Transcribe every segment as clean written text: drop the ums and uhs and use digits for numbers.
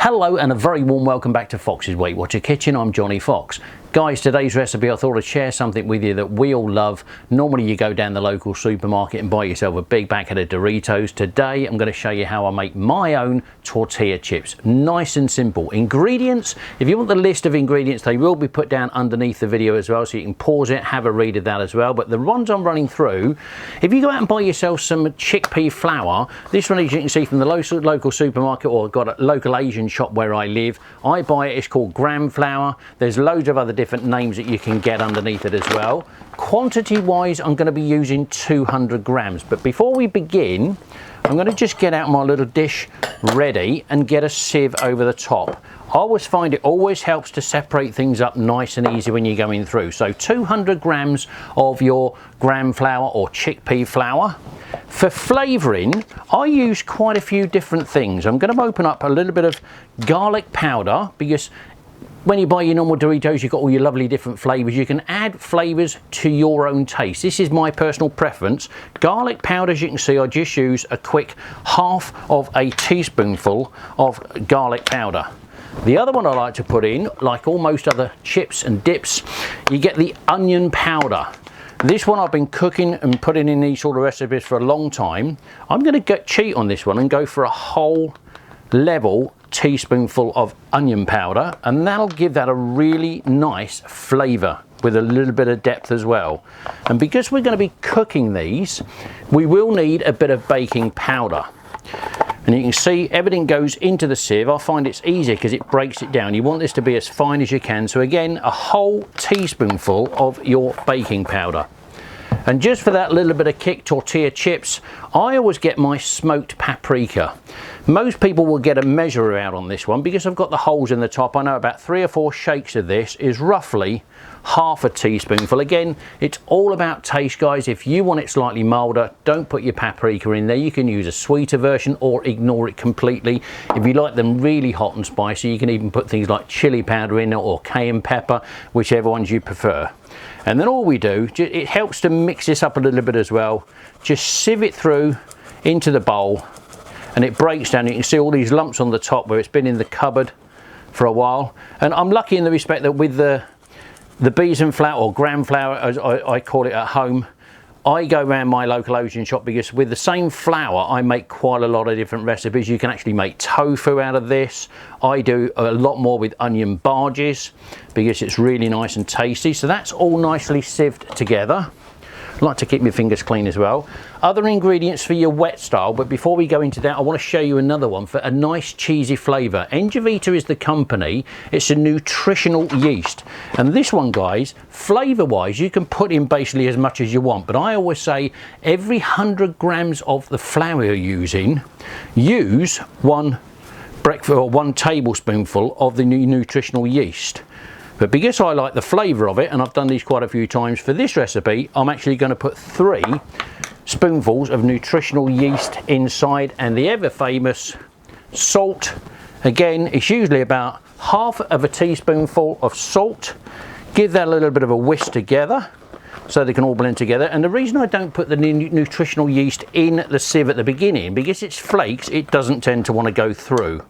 Hello and a very warm welcome back to Fox's Weight Watcher Kitchen. I'm Johnny Fox. Guys, today's recipe, I thought I'd share something with you that we all love. Normally you go down the local supermarket and buy yourself a big packet of Doritos. Today I'm going to show you how I make my own tortilla chips. Nice and simple. Ingredients, if you want the list of ingredients, they will be put down underneath the video as well, so you can pause it, have a read of that as well. But the ones I'm running through, if you go out and buy yourself some chickpea flour, this one as you can see from the local supermarket, or I've got a local Asian shop where I live, I buy it, it's called gram flour. There's loads of other different names that you can get underneath it as well. Quantity wise, I'm going to be using 200 grams, but before we begin, I'm going to just get out my little dish ready and get a sieve over the top. I always find it always helps to separate things up nice and easy when you're going through. So 200 grams of your gram flour or chickpea flour. For flavouring, I use quite a few different things. I'm going to open up a little bit of garlic powder, because when you buy your normal Doritos, you've got all your lovely different flavours. You can add flavours to your own taste. This is my personal preference. Garlic powder, as you can see, I just use a quick half of a teaspoonful of garlic powder. The other one I like to put in, like all most other chips and dips, you get the onion powder. This one I've been cooking and putting in these sort of recipes for a long time. I'm going to cheat on this one and go for a whole level teaspoonful of onion powder, and that'll give that a really nice flavour with a little bit of depth as well. And because we're going to be cooking these, we will need a bit of baking powder. And you can see everything goes into the sieve. I find it's easier because it breaks it down. You want this to be as fine as you can. So again, a whole teaspoonful of your baking powder. And just for that little bit of kick, tortilla chips, I always get my smoked paprika. Most people will get a measure out on this one because I've got the holes in the top. I know about 3 or 4 shakes of this is roughly half a teaspoonful. Again, it's all about taste, guys. If you want it slightly milder, don't put your paprika in there. You can use a sweeter version or ignore it completely. If you like them really hot and spicy, you can even put things like chili powder in there or cayenne pepper, whichever ones you prefer. And then all we do, it helps to mix this up a little bit as well. Just sieve it through into the bowl and it breaks down. You can see all these lumps on the top where it's been in the cupboard for a while. And I'm lucky in the respect that with the besan flour or gram flour, as I call it at home, I go around my local Asian shop because with the same flour I make quite a lot of different recipes. You can actually make tofu out of this. I do a lot more with onion barges because it's really nice and tasty. So that's all nicely sieved together. I like to keep my fingers clean as well. Other ingredients for your wet style, but before we go into that, I want to show you another one for a nice cheesy flavour. Engevita is the company. It's a nutritional yeast. And this one, guys, flavour wise, you can put in basically as much as you want. But I always say every 100 grams of the flour you're using, use one tablespoonful of the nutritional yeast. But because I like the flavour of it, and I've done these quite a few times for this recipe, I'm actually going to put 3 spoonfuls of nutritional yeast inside, and the ever famous salt. Again, it's usually about half of a teaspoonful of salt. Give that a little bit of a whisk together so they can all blend together. And the reason I don't put the nutritional yeast in the sieve at the beginning, because it's flakes, it doesn't tend to want to go through.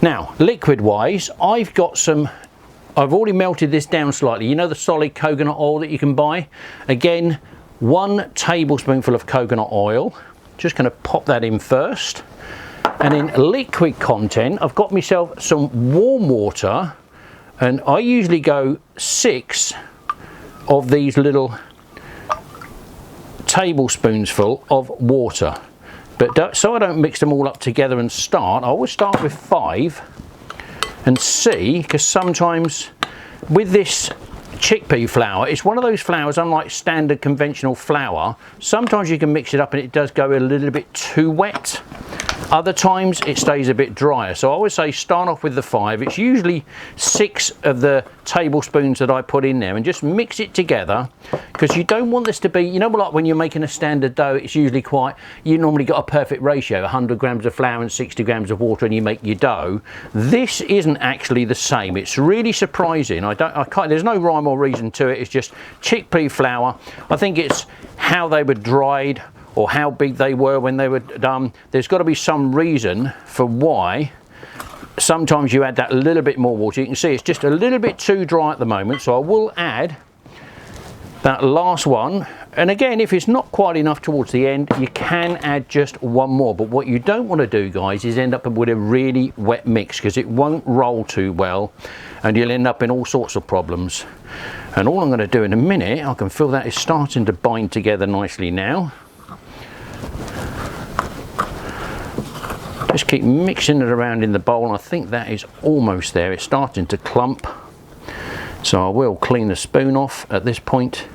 Now, liquid wise, I've already melted this down slightly. You know the solid coconut oil that you can buy? Again, 1 tablespoonful of coconut oil. Just going to pop that in first. And in liquid content, I've got myself some warm water, and I usually go 6 of these little tablespoons full of water. But so I don't mix them all up together and start, I always start with 5. And see, because sometimes with this chickpea flour, it's one of those flours, unlike standard conventional flour, sometimes you can mix it up and it does go a little bit too wet. Other times it stays a bit drier. So I always say start off with the 5. It's usually 6 of the tablespoons that I put in there, and just mix it together, because you don't want this to be, you know, like when you're making a standard dough, it's usually you normally got a perfect ratio, 100 grams of flour and 60 grams of water, and you make your dough. This isn't actually the same. It's really surprising. There's no rhyme or reason to it. It's just chickpea flour. I think it's how they were dried or how big they were when they were done. There's got to be some reason for why sometimes you add that little bit more water. You can see it's just a little bit too dry at the moment, so I will add that last one. And again, if it's not quite enough towards the end, you can add just one more. But what you don't want to do, guys, is end up with a really wet mix, because it won't roll too well and you'll end up in all sorts of problems. And all I'm going to do in a minute, I can feel that is starting to bind together nicely now. Just keep mixing it around in the bowl. I think that is almost there. It's starting to clump. So I will clean the spoon off at this point.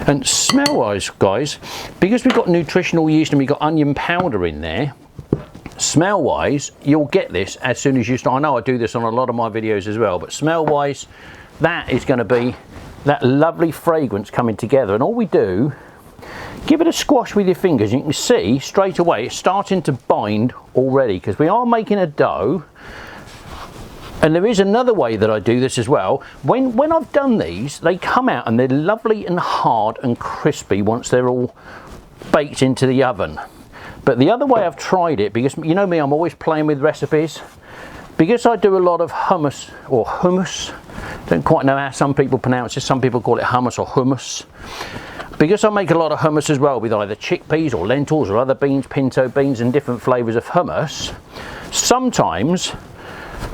And smell wise, guys, because we've got nutritional yeast and we've got onion powder in there, smell wise you'll get this as soon as you start. I know I do this on a lot of my videos as well, but smell wise, that is going to be that lovely fragrance coming together. And all we do, give it a squash with your fingers. You can see straight away it's starting to bind already, because we are making a dough. And there is another way that I do this as well. When I've done these, they come out and they're lovely and hard and crispy once they're all baked into the oven. But the other way I've tried it, because you know me, I'm always playing with recipes. Because I do a lot of hummus or hummus, don't quite know how some people pronounce it. Some people call it hummus or hummus. Because I make a lot of hummus as well, with either chickpeas or lentils or other beans, pinto beans, and different flavours of hummus, sometimes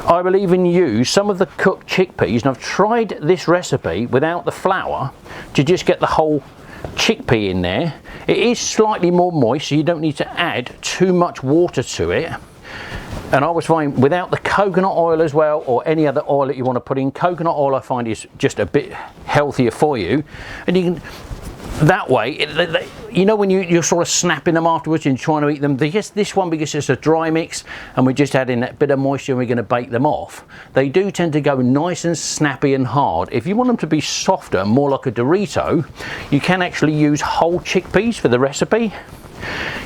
I will even use some of the cooked chickpeas, and I've tried this recipe without the flour to just get the whole chickpea in there. It is slightly more moist, so you don't need to add too much water to it. And I was finding without the coconut oil as well, or any other oil that you want to put in. Coconut oil I find is just a bit healthier for you, and you can that way, you know, when you're sort of snapping them afterwards and trying to eat them, this one, because it's a dry mix and we're just adding that bit of moisture and we're going to bake them off, they do tend to go nice and snappy and hard. If you want them to be softer, more like a Dorito, you can actually use whole chickpeas for the recipe.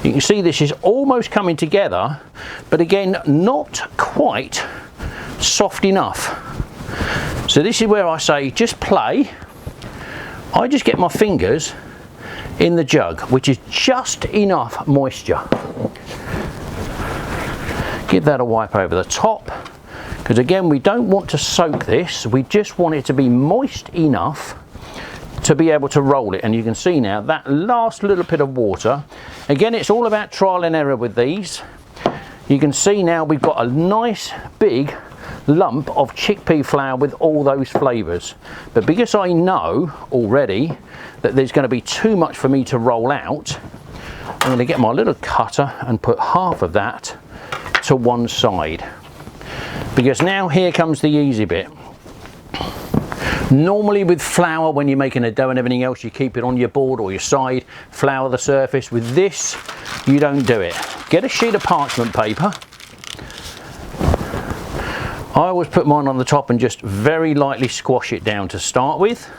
You can see this is almost coming together, but again, not quite soft enough. So this is where I say just play. I just get my fingers in the jug, which is just enough moisture. Give that a wipe over the top, because again, we don't want to soak this. We just want it to be moist enough to be able to roll it. And you can see now that last little bit of water. Again, it's all about trial and error with these. You can see now we've got a nice big lump of chickpea flour with all those flavours. But because I know already that there's going to be too much for me to roll out, I'm going to get my little cutter and put half of that to one side. Because now here comes the easy bit. Normally with flour, when you're making a dough and everything else, you keep it on your board or your side, flour the surface. With this, you don't do it. Get a sheet of parchment paper. I always put mine on the top and just very lightly squash it down to start with.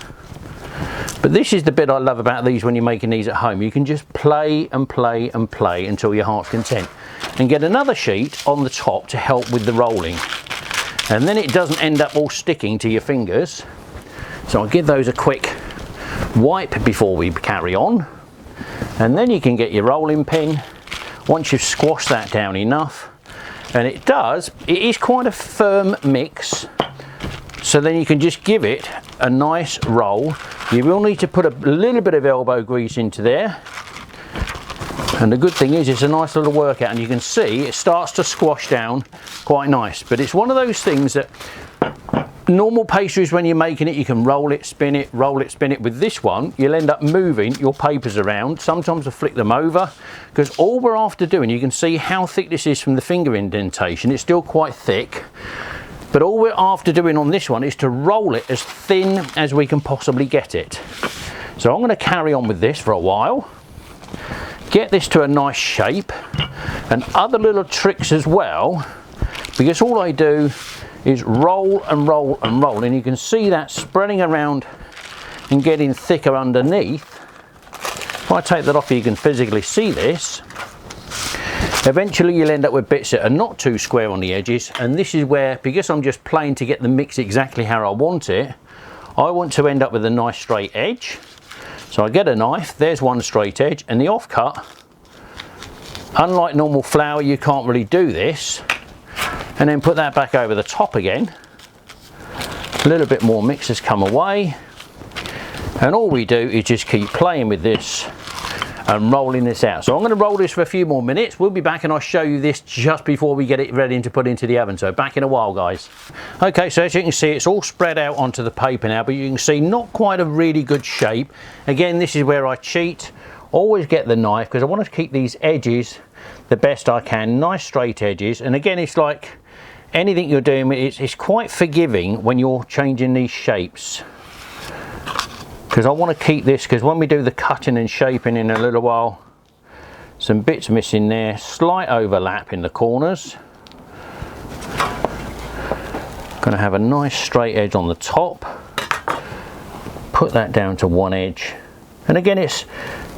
But this is the bit I love about these when you're making these at home. You can just play and play and play until your heart's content. And get another sheet on the top to help with the rolling. And then it doesn't end up all sticking to your fingers. So I'll give those a quick wipe before we carry on. And then you can get your rolling pin once you've squashed that down enough. And it is quite a firm mix, so then you can just give it a nice roll. You will need to put a little bit of elbow grease into there, and the good thing is it's a nice little workout, and you can see it starts to squash down quite nice. But it's one of those things that normal pastries, when you're making it, you can roll it, spin it, roll it, spin it. With this one, you'll end up moving your papers around. Sometimes I flick them over, because all we're after doing, you can see how thick this is from the finger indentation. It's still quite thick, but all we're after doing on this one is to roll it as thin as we can possibly get it. So I'm going to carry on with this for a while, get this to a nice shape, and other little tricks as well, because all I do is roll and roll and roll, and you can see that spreading around and getting thicker underneath. If I take that off, you can physically see this. Eventually you'll end up with bits that are not too square on the edges, and this is where, because I'm just playing to get the mix exactly how I want it, I want to end up with a nice straight edge. So I get a knife, there's one straight edge, and the offcut, unlike normal flour, you can't really do this. and then put that back over the top again. A little bit more mix has come away, and all we do is just keep playing with this and rolling this out. So I'm going to roll this for a few more minutes. We'll be back and I'll show you this just before we get it ready to put into the oven. So back in a while, guys. Okay, so as you can see, it's all spread out onto the paper now, but you can see not quite a really good shape. Again, this is where I cheat. Always get the knife because I want to keep these edges the best I can, nice straight edges. And again, it's like anything you're doing, it's quite forgiving when you're changing these shapes, because I want to keep this, because when we do the cutting and shaping in a little while, some bits missing there, slight overlap in the corners. Going to have a nice straight edge on the top, put that down to one edge. And again, it's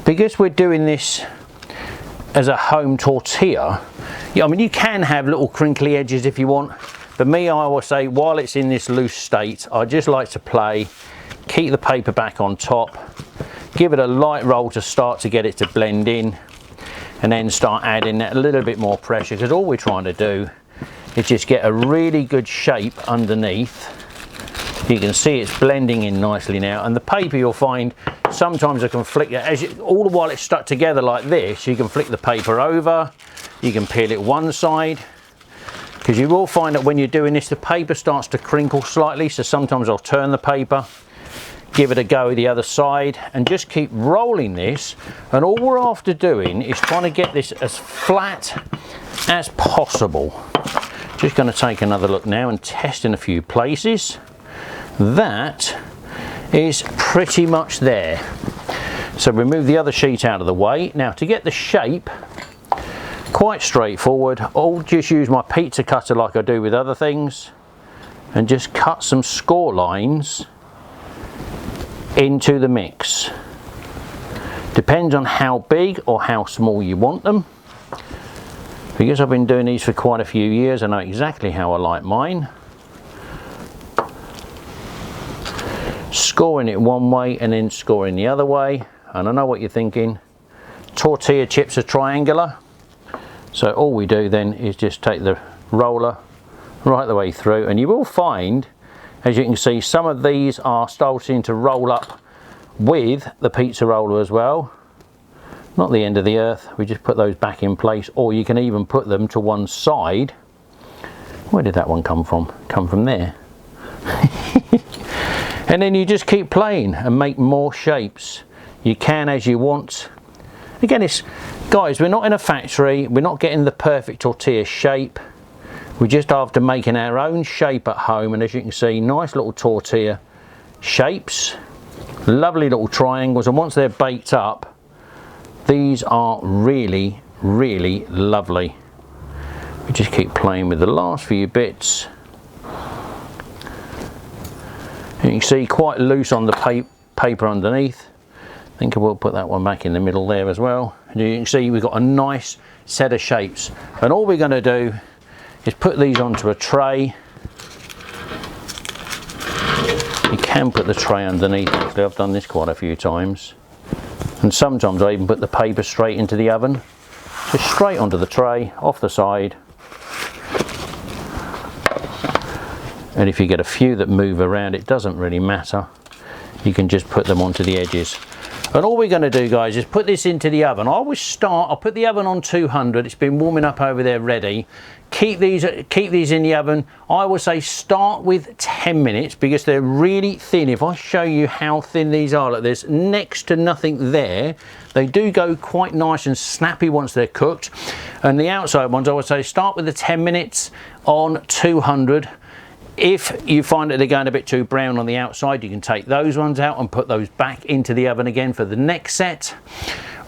because we're doing this as a home tortilla, I mean, you can have little crinkly edges if you want, but me, I always say, while it's in this loose state, I just like to play, keep the paper back on top, give it a light roll to start to get it to blend in, and then start adding that a little bit more pressure, because all we're trying to do is just get a really good shape underneath. You can see it's blending in nicely now, and the paper, you'll find sometimes I can flick it, all the while it's stuck together like this, you can flick the paper over, you can peel it one side, because you will find that when you're doing this, the paper starts to crinkle slightly, so sometimes I'll turn the paper, give it a go the other side, and just keep rolling this. And all we're after doing is trying to get this as flat as possible. Just going to take another look now and test in a few places. That is pretty much there. So remove the other sheet out of the way. Now, to get the shape, quite straightforward. I'll just use my pizza cutter like I do with other things, and just cut some score lines into the mix. Depends on how big or how small you want them. Because I've been doing these for quite a few years, I know exactly how I like mine. Scoring it one way and then scoring the other way. And I know what you're thinking, tortilla chips are triangular. So all we do then is just take the roller right the way through, and you will find, as you can see, some of these are starting to roll up with the pizza roller as well. Not the end of the earth, we just put those back in place, or you can even put them to one side. Where did that one come from? Come from there. And then you just keep playing and make more shapes. You can as you want. Again, it's, guys, we're not in a factory, we're not getting the perfect tortilla shape. We're just after making our own shape at home, and as you can see, nice little tortilla shapes, lovely little triangles, and once they're baked up, these are really, really lovely. We just keep playing with the last few bits. And you can see quite loose on the paper underneath. I think I will put that one back in the middle there as well. And you can see we've got a nice set of shapes. And all we're going to do is put these onto a tray. You can put the tray underneath, actually I've done this quite a few times. And sometimes I even put the paper straight into the oven. Just straight onto the tray, off the side. And if you get a few that move around, it doesn't really matter. You can just put them onto the edges. And all we're going to do, guys, is put this into the oven. I'll put the oven on 200. It's been warming up over there ready. Keep these in the oven. I would say start with 10 minutes because they're really thin. If I show you how thin these are, like there's next to nothing there. They do go quite nice and snappy once they're cooked. And the outside ones, I would say start with the 10 minutes on 200. If you find that they're going a bit too brown on the outside, you can take those ones out and put those back into the oven again for the next set.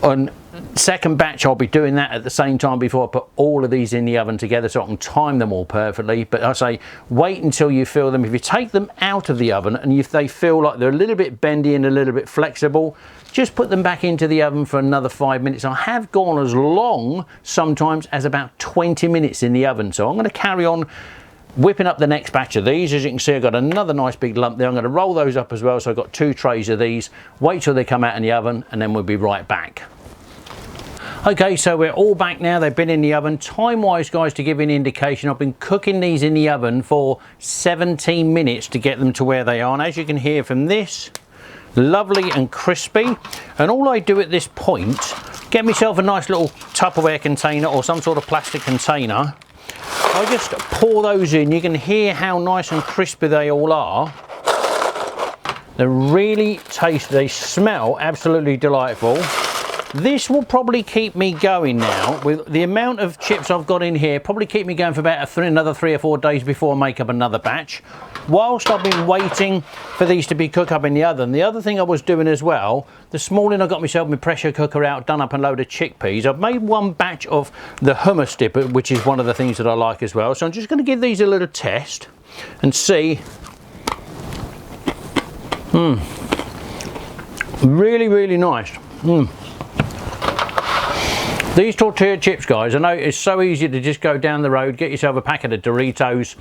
On second batch, I'll be doing that at the same time before I put all of these in the oven together so I can time them all perfectly. But I say wait until you feel them. If you take them out of the oven and if they feel like they're a little bit bendy and a little bit flexible, just put them back into the oven for another 5 minutes. I have gone as long sometimes as about 20 minutes in the oven. So I'm going to carry on whipping up the next batch of these. As you can see, I've got another nice big lump there. I'm going to roll those up as well, so I've got 2 trays of these. Wait till they come out in the oven and then we'll be right back. Okay, so we're all back now. They've been in the oven. Time wise, guys, to give you an indication, I've been cooking these in the oven for 17 minutes to get them to where they are. And as you can hear from this, lovely and crispy. And all I do at this point, get myself a nice little Tupperware container or some sort of plastic container. I just pour those in. You can hear how nice and crispy they all are. They're really tasty. They smell absolutely delightful. This will probably keep me going now. With the amount of chips I've got in here, probably keep me going for about another 3 or 4 days before I make up another batch. Whilst I've been waiting for these to be cooked up in the oven, the other thing I was doing as well, this morning I got myself my pressure cooker out, done up a load of chickpeas. I've made one batch of the hummus dip, which is one of the things that I like as well. So I'm just going to give these a little test and see. Really, really nice. These tortilla chips, guys, I know it's so easy to just go down the road, get yourself a packet of Doritos.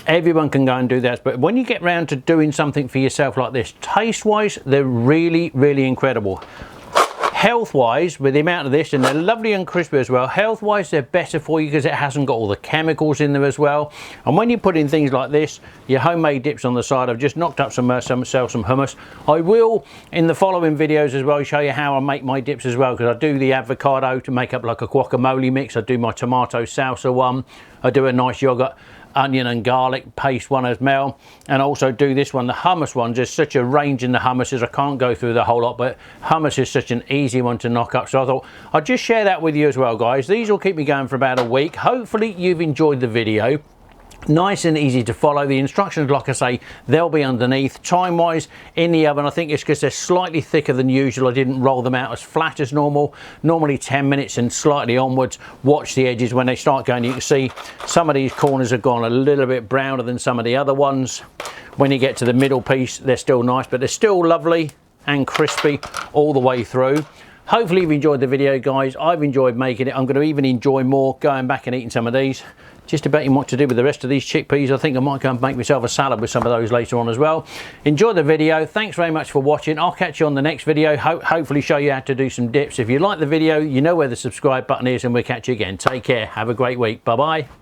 Everyone can go and do that, but when you get round to doing something for yourself like this, taste-wise, they're really, really incredible. Health-wise, with the amount of this, and they're lovely and crispy as well, health-wise, they're better for you because it hasn't got all the chemicals in there as well. And when you put in things like this, your homemade dips on the side, I've just knocked up some hummus. I will, in the following videos as well, show you how I make my dips as well, because I do the avocado to make up like a guacamole mix. I do my tomato salsa one. I do a nice yogurt, onion and garlic paste one as well, and also do this one, the hummus one. There's such a range in the hummuses, I can't go through the whole lot, but hummus is such an easy one to knock up, so I thought I'd just share that with you as well, guys. These will keep me going for about a week. Hopefully you've enjoyed the video. Nice and easy to follow. The instructions, like I say, they'll be underneath. Time wise in the oven, I think it's because they're slightly thicker than usual. I didn't roll them out as flat as normal. Normally 10 minutes and slightly onwards. Watch the edges. When they start going, you can see some of these corners have gone a little bit browner than some of the other ones. When you get to the middle piece, they're still nice, but they're still lovely and crispy all the way through. Hopefully you've enjoyed the video, guys. I've enjoyed making it. I'm going to even enjoy more going back and eating some of these. Just debating what to do with the rest of these chickpeas. I think I might go and make myself a salad with some of those later on as well. Enjoy the video. Thanks very much for watching. I'll catch you on the next video. Hopefully show you how to do some dips. If you like the video, you know where the subscribe button is, and we'll catch you again. Take care. Have a great week. Bye-bye.